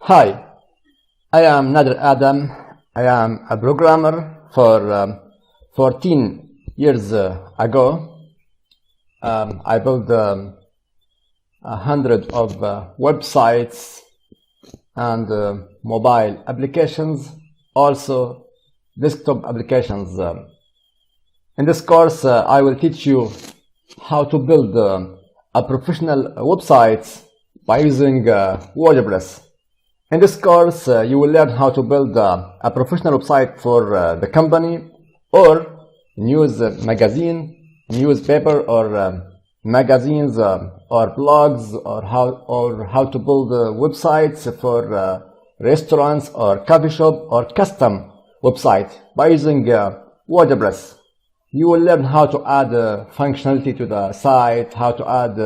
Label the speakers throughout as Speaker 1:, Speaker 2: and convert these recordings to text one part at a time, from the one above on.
Speaker 1: Hi, I am Nader Adam. I am a programmer. For 14 years ago, I built 100 of websites and mobile applications, also desktop applications. In this course, I will teach you how to build a professional website by using WordPress. In this course, you will learn how to build a professional website for the company or news magazine, newspaper, or magazines or blogs, or how to build websites for restaurants or coffee shop or custom website by using WordPress. You will learn how to add functionality to the site, how to add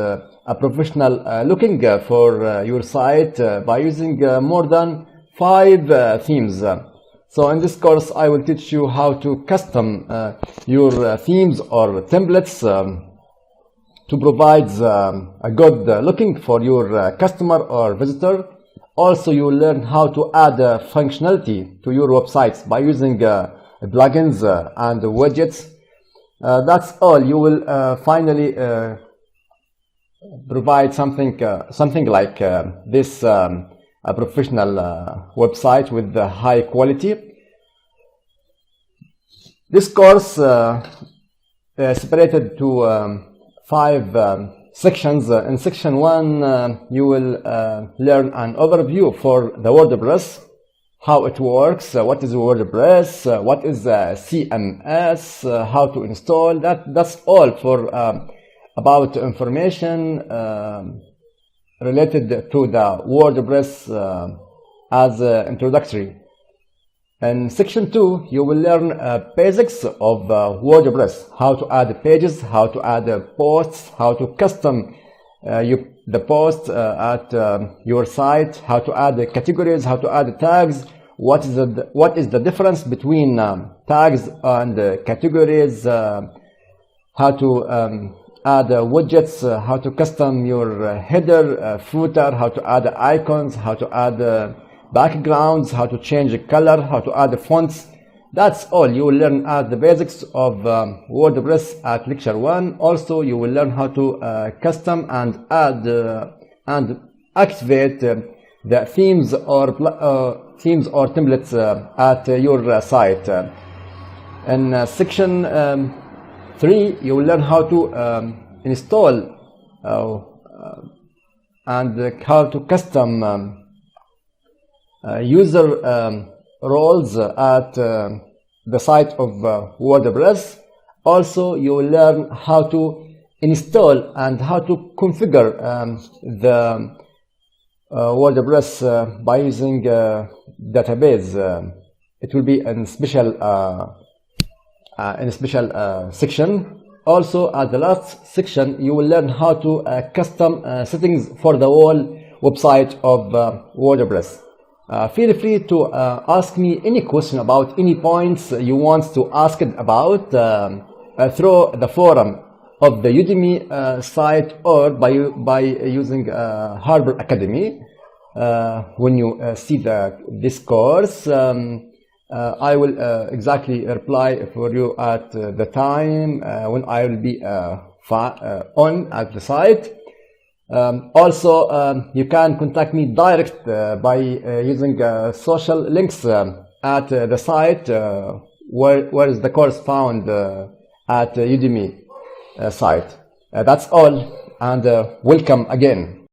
Speaker 1: a professional looking for your site by using more than 5 themes. So in this course, I will teach you how to custom your themes or templates to provide a good looking for your customer or visitor. Also, you will learn how to add functionality to your websites by using plugins and widgets. That's all. You will finally provide something like this a professional website with high quality. This course separated to 5 sections. In section 1, you will learn an overview for the WordPress, how it works, what is WordPress, what is CMS, how to install. That's all for about information related to the WordPress as introductory. In section 2, you will learn basics of WordPress, how to add pages, how to add posts, how to custom the post at your site, how to add categories, how to add tags, what is the difference between tags and categories, how to add widgets, how to custom your header, footer, how to add icons, how to add backgrounds, how to change color, how to add fonts. That's all. You will learn the basics of WordPress at lecture 1. Also, you will learn how to custom and add and activate the themes or templates at your site. In section 3, you will learn how to install and how to custom user roles at the site of WordPress. Also, you will learn how to install and how to configure the WordPress by using database. It will be in a special section. Also, at the last section, you will learn how to custom settings for the whole website of WordPress. Feel free to ask me any question about any points you want to ask about through the forum of the Udemy site or by using Harbor Academy. When you see this course, I will exactly reply for you at the time when I will be on at the site. Also, you can contact me direct by using social links at the site where is the course found at Udemy site. That's all, and welcome again.